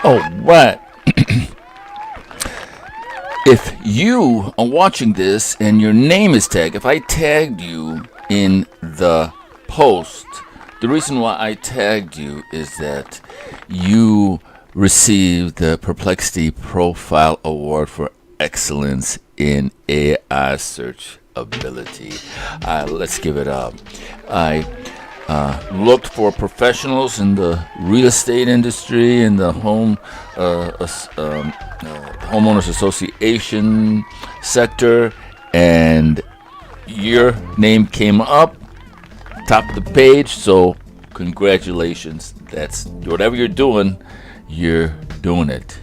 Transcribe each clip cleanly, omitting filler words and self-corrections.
Oh, right. If you are watching this and your name is tagged, if I tagged you in the post, the reason why I tagged you is that you received the Perplexity Profile Award for Excellence in AI Search Ability. Let's give it up. I looked for professionals in the real estate industry, in the homeowners association sector, and your name came up top of the page. So congratulations. That's whatever you're doing it,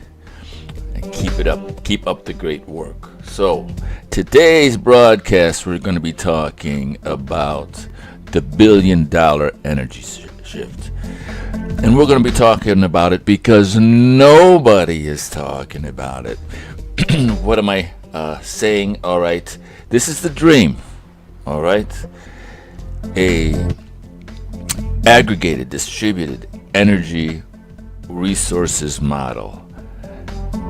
and keep it up. Keep up the great work. So today's broadcast, we're going to be talking about the $1 billion energy shift. And we're going to be talking about it because nobody is talking about it. What am I saying? All right. This is the dream. All right. A aggregated, distributed energy resources model.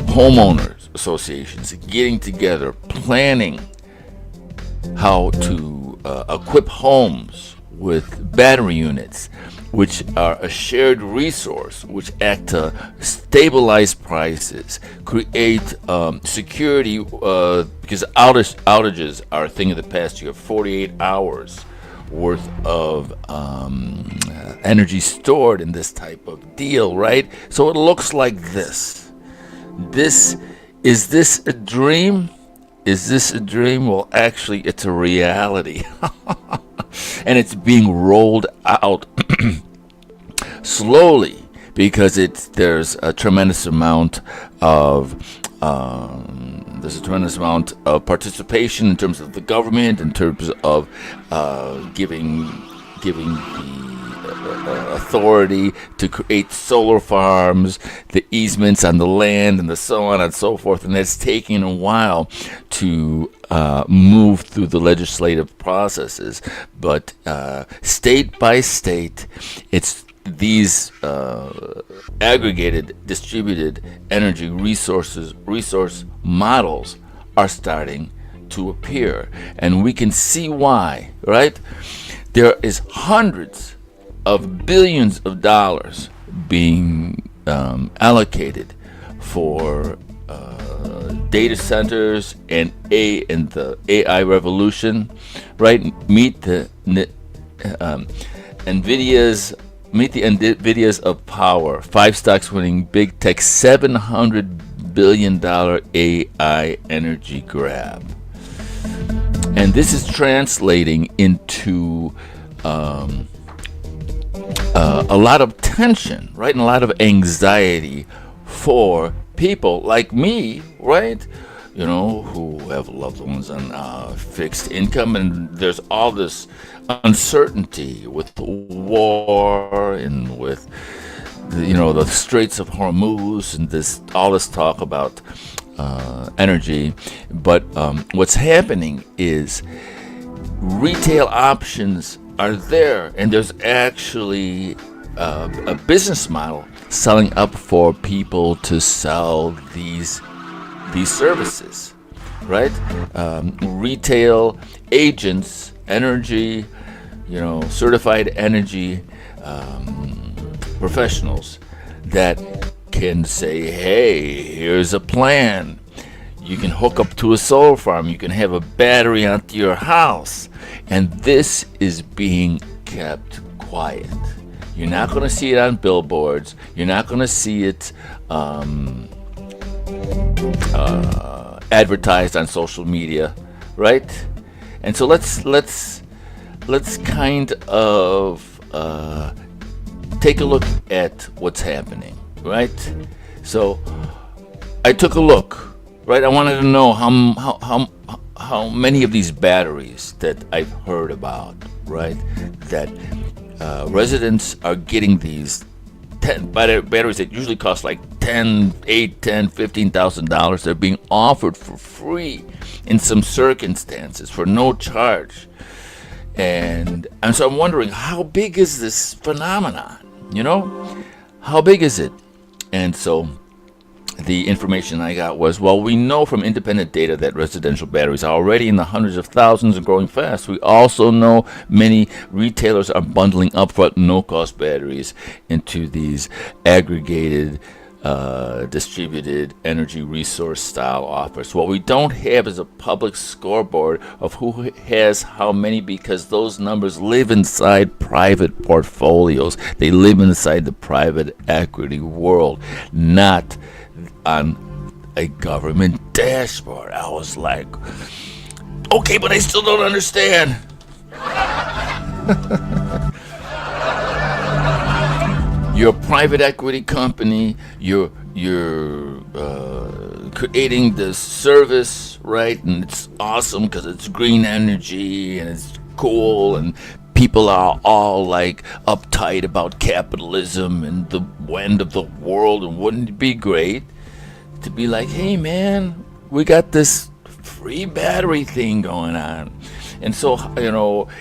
Homeowners associations getting together, planning how to equip homes with battery units, which are a shared resource, which act to stabilize prices, create security, because outages are a thing of the past. You have 48 hours worth of energy stored in this type of deal, right? So it looks like this. Is this a dream? Is this a dream? Well, actually, it's a reality. And it's being rolled out slowly because there's a tremendous amount of participation in terms of the government, in terms of giving the authority to create solar farms, the easements on the land, and the so on and so forth. And that's taking a while to move through the legislative processes. But state by state, it's these aggregated, distributed energy resource models are starting to appear. And we can see why, right? There is hundreds of billions of dollars being allocated for data centers and the AI revolution, right? Meet the Nvidias of power. 5 stocks winning big tech $700 billion AI energy grab. And this is translating into a lot of tension, right? And a lot of anxiety for people like me, right? You know, who have loved ones on fixed income, and there's all this uncertainty with the war and with the Straits of Hormuz and all this talk about energy. But what's happening is retail options are there, and there's actually a business model selling up for people to sell these services, right? Retail agents, energy, certified energy professionals that can say, hey, here's a plan. You can hook up to a solar farm. You can have a battery onto your house. And this is being kept quiet. You're not going to see it on billboards. You're not going to see it advertised on social media, right? And so let's kind of take a look at what's happening, right? So I took a look. Right, I wanted to know how many of these batteries that I've heard about, right, that residents are getting these batteries that usually cost like $15,000. They're being offered for free in some circumstances for no charge. And so I'm wondering, how big is this phenomenon? How big is it? And so the information I got was, well, we know from independent data that residential batteries are already in the hundreds of thousands and growing fast. We also know many retailers are bundling upfront no-cost batteries into these aggregated distributed energy resource style offers. What we don't have is a public scoreboard of who has how many, because those numbers live inside private portfolios. They live inside the private equity world, not on a government dashboard. I was like, okay, but I still don't understand. You're a private equity company. You're creating this service, right? And it's awesome because it's green energy and it's cool, and people are all like uptight about capitalism and the end of the world. And wouldn't it be great to be like, hey man, we got this free battery thing going on? And so,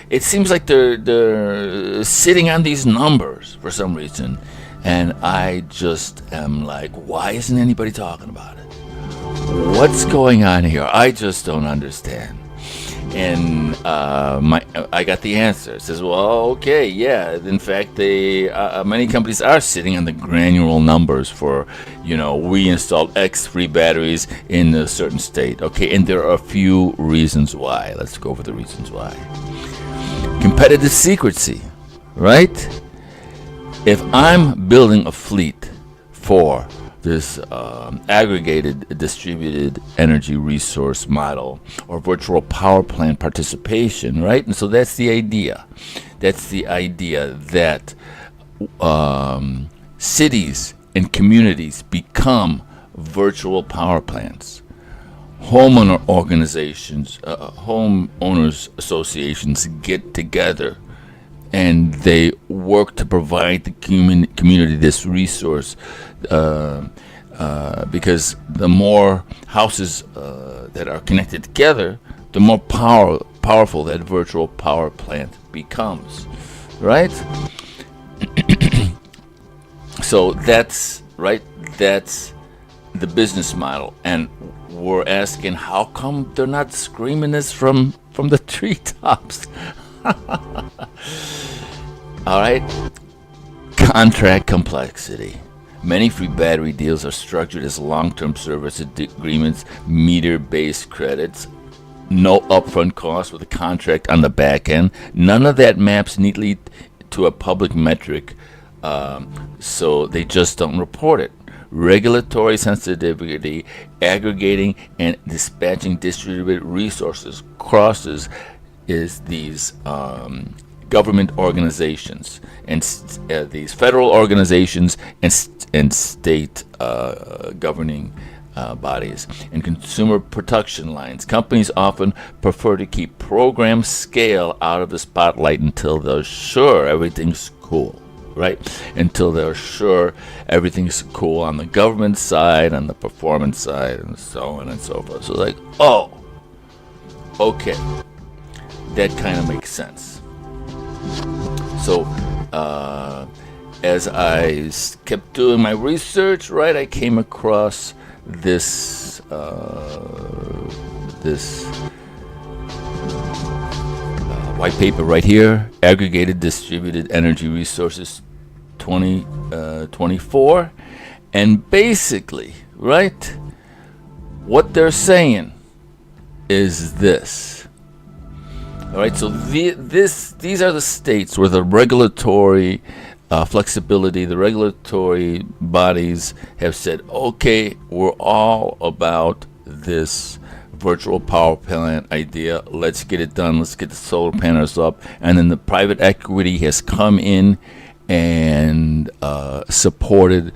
it seems like they're sitting on these numbers for some reason. And I just am like, why isn't anybody talking about it? What's going on here? I just don't understand. And I got the answer. It says, well, okay, yeah. In fact, many companies are sitting on the granular numbers for, we installed X free batteries in a certain state. Okay, and there are a few reasons why. Let's go over the reasons why. Competitive secrecy, right? If I'm building a fleet for this aggregated distributed energy resource model or virtual power plant participation, right? And so that's the idea. That's the idea that cities and communities become virtual power plants. Homeowner organizations, homeowners associations get together and they work to provide the community this resource, because the more houses that are connected together, the more powerful that virtual power plant becomes, right? So that's the business model, and we're asking, how come they're not screaming this from the treetops? All right. Contract complexity. Many free battery deals are structured as long-term service agreements, meter-based credits, no upfront cost with a contract on the back end. None of that maps neatly to a public metric, so they just don't report it. Regulatory sensitivity, aggregating and dispatching distributed resources crosses is these government organizations and these federal organizations and state governing bodies and consumer production lines. Companies often prefer to keep program scale out of the spotlight until they're sure everything's cool, right? Until they're sure everything's cool on the government side, on the performance side, and so on and so forth. So like, oh, okay. That kind of makes sense. So, as I kept doing my research, right, I came across this white paper right here, Aggregated Distributed Energy Resources 2024, and basically, right, what they're saying is this. All right, so these are the states where the regulatory flexibility, the regulatory bodies have said, okay, we're all about this virtual power plant idea. Let's get it done. Let's get the solar panels up. And then the private equity has come in and supported,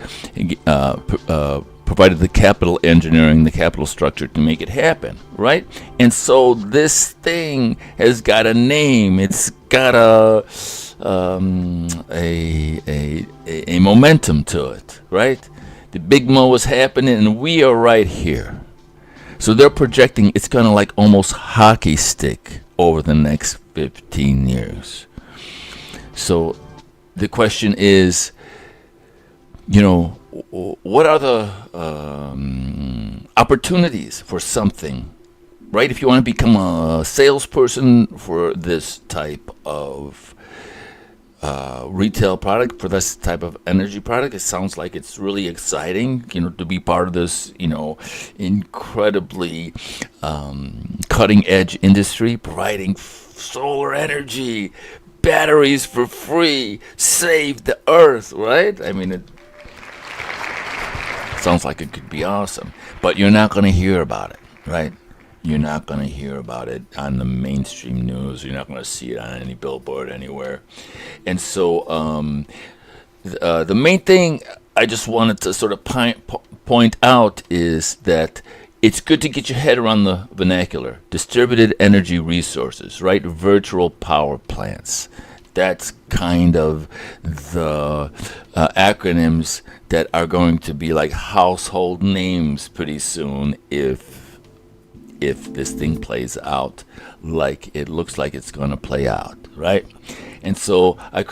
provided the capital engineering, the capital structure to make it happen, right? And so this thing has got a name. It's got a momentum to it, right? The big mo is happening, and we are right here. So they're projecting it's going to like almost hockey stick over the next 15 years. So the question is, what are the opportunities for something, right? If you want to become a salesperson for this type of retail product, for this type of energy product, it sounds like it's really exciting, to be part of this, incredibly cutting edge industry, providing solar energy, batteries for free, save the earth, right? I mean, it sounds like it could be awesome, but you're not going to hear about it, right? You're not going to hear about it on the mainstream news. You're not going to see it on any billboard anywhere. And so the main thing I just wanted to sort of point out is that it's good to get your head around the vernacular. Distributed energy resources, right? Virtual power plants. That's kind of the acronyms that are going to be like household names pretty soon if this thing plays out like it looks like it's going to play out, right? And so I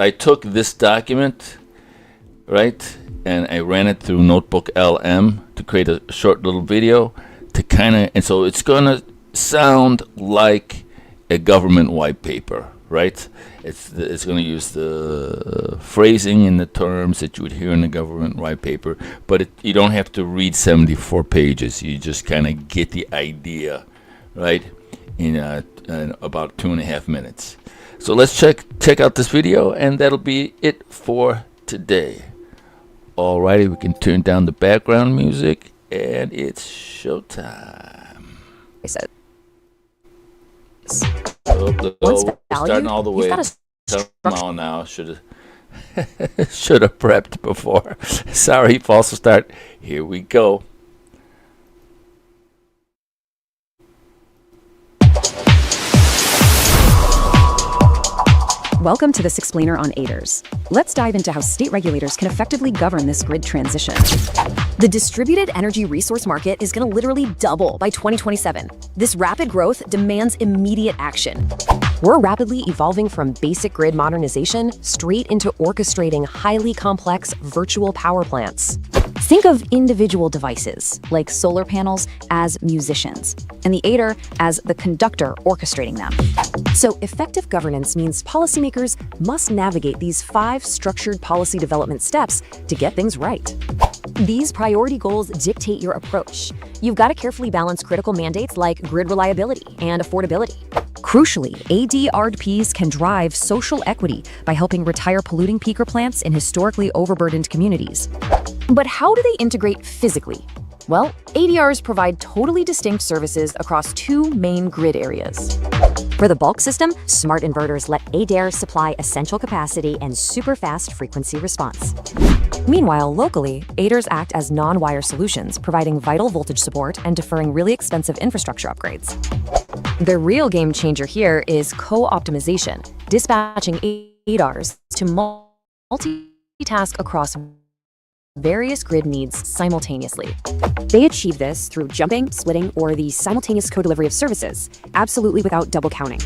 took this document, right, and I ran it through Notebook LM to create a short little video and so it's going to sound like a government white paper, right? It's going to use the phrasing and the terms that you would hear in the government white paper, but you don't have to read 74 pages. You just kind of get the idea, right, in about 2.5 minutes. So let's check out this video, and that'll be it for today. Alrighty, we can turn down the background music, and it's showtime. Once We're valued, starting all the way. you've got Come on now, should have prepped before. Sorry, false start. Here we go. Welcome to this explainer on ADERs. Let's dive into how state regulators can effectively govern this grid transition. The distributed energy resource market is going to literally double by 2027. This rapid growth demands immediate action. We're rapidly evolving from basic grid modernization straight into orchestrating highly complex virtual power plants. Think of individual devices, like solar panels, as musicians, and the ADER as the conductor orchestrating them. So effective governance means policymakers must navigate these 5 structured policy development steps to get things right. These priority goals dictate your approach. You've got to carefully balance critical mandates like grid reliability and affordability. Crucially, ADRPs can drive social equity by helping retire polluting peaker plants in historically overburdened communities. But how do they integrate physically? Well, ADRs provide totally distinct services across 2 main grid areas. For the bulk system, smart inverters let ADER supply essential capacity and super fast frequency response. Meanwhile, locally, ADERs act as non-wire solutions, providing vital voltage support and deferring really expensive infrastructure upgrades. The real game changer here is co-optimization, dispatching ADERs to multitask across various grid needs simultaneously. They achieve this through jumping, splitting, or the simultaneous co-delivery of services, absolutely without double counting.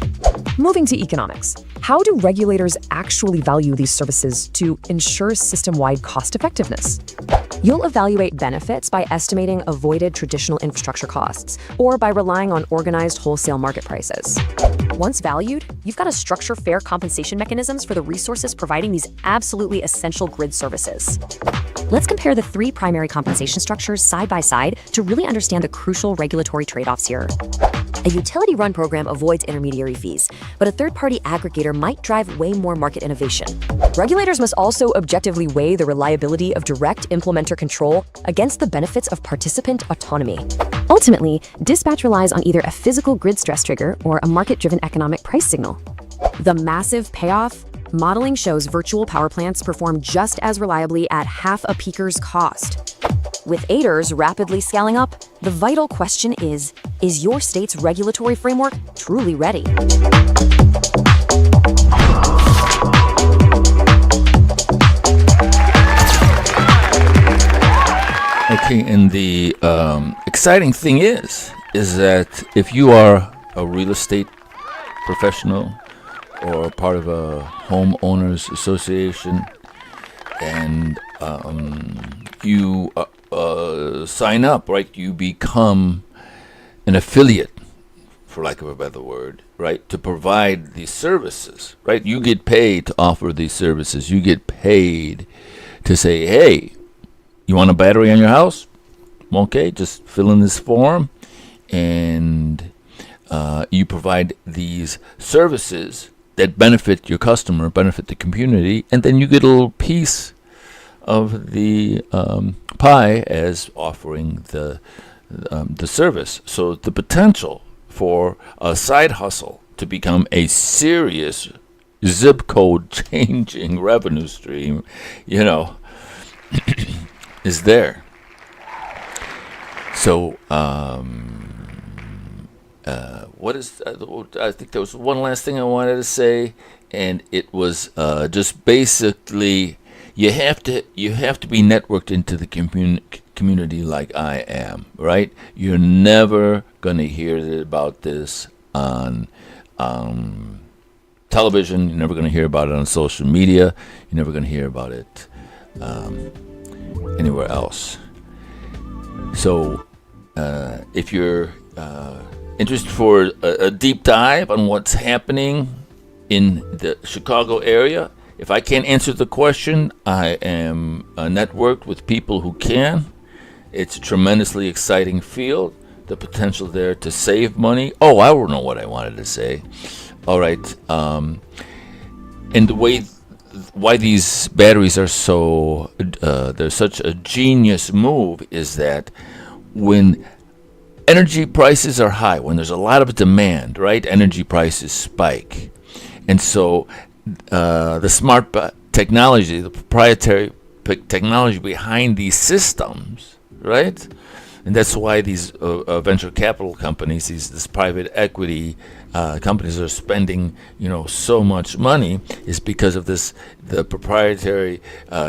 Moving to economics, how do regulators actually value these services to ensure system-wide cost effectiveness? You'll evaluate benefits by estimating avoided traditional infrastructure costs or by relying on organized wholesale market prices. Once valued, you've got to structure fair compensation mechanisms for the resources providing these absolutely essential grid services. Let's compare the 3 primary compensation structures side by side to really understand the crucial regulatory trade-offs here. A utility-run program avoids intermediary fees, but a third-party aggregator might drive way more market innovation. Regulators must also objectively weigh the reliability of direct implementer control against the benefits of participant autonomy. Ultimately, dispatch relies on either a physical grid stress trigger or a market-driven economic price signal. The massive payoff? Modeling shows virtual power plants perform just as reliably at half a peaker's cost. With ADERs rapidly scaling up, the vital question is your state's regulatory framework truly ready? Okay, and the exciting thing is that if you are a real estate professional or part of a homeowners association, and you sign up, right? You become an affiliate, for lack of a better word, right? To provide these services, right? You get paid to offer these services. You get paid to say, hey, you want a battery on your house? Okay, just fill in this form, and you provide these services that benefit your customer, benefit the community, and then you get a little piece of the pie as offering the service. So the potential for a side hustle to become a serious zip code changing revenue stream, is there. So what is? I think there was one last thing I wanted to say, and it was just basically you have to be networked into the community like I am, right? You're never gonna hear about this on television. You're never gonna hear about it on social media. You're never gonna hear about it anywhere else. So if you're interested for a deep dive on what's happening in the Chicago area, if I can't answer the question, I am networked with people who can. It's a tremendously exciting field. The potential there to save money. Oh, I don't know what I wanted to say. All right. And the way why these batteries are so they're such a genius move is that when energy prices are high, when there's a lot of demand, right, energy prices spike. And so the smart technology, the proprietary technology behind these systems, right? And that's why these venture capital companies, this private equity companies are spending, so much money, is because of the proprietary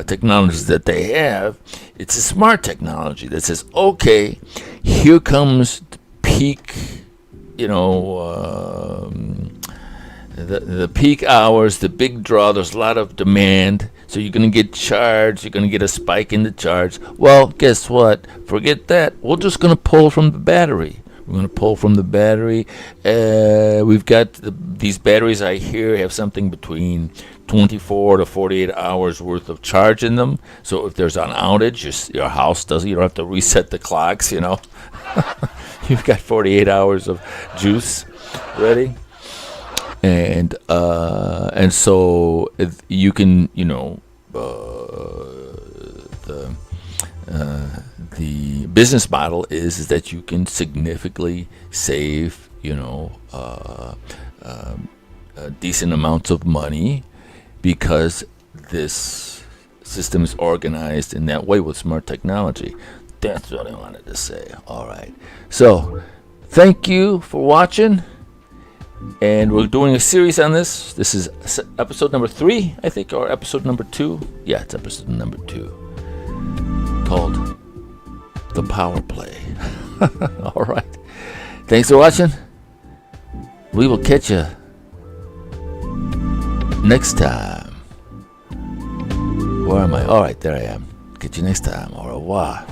technologies that they have. It's a smart technology that says, okay, here comes the peak, the peak hours, the big draw. There's a lot of demand, so you're going to get charged. You're going to get a spike in the charge. Well, guess what? Forget that. We're just going to pull from the battery. We're going to pull from the battery. We've got these batteries, I hear, have something between 24 to 48 hours worth of charge in them. So if there's an outage, your house doesn't. You don't have to reset the clocks. You've got 48 hours of juice ready. And so you can, the business model is that you can significantly save, decent amounts of money because this system is organized in that way with smart technology. That's what I wanted to say. All right. So thank you for watching. And we're doing a series on this. This is episode number 3, I think, or episode number 2. Yeah, it's episode number 2, called The Power Play. All right. Thanks for watching. We will catch you next time. Where am I? All right, there I am. Catch you next time. Au revoir.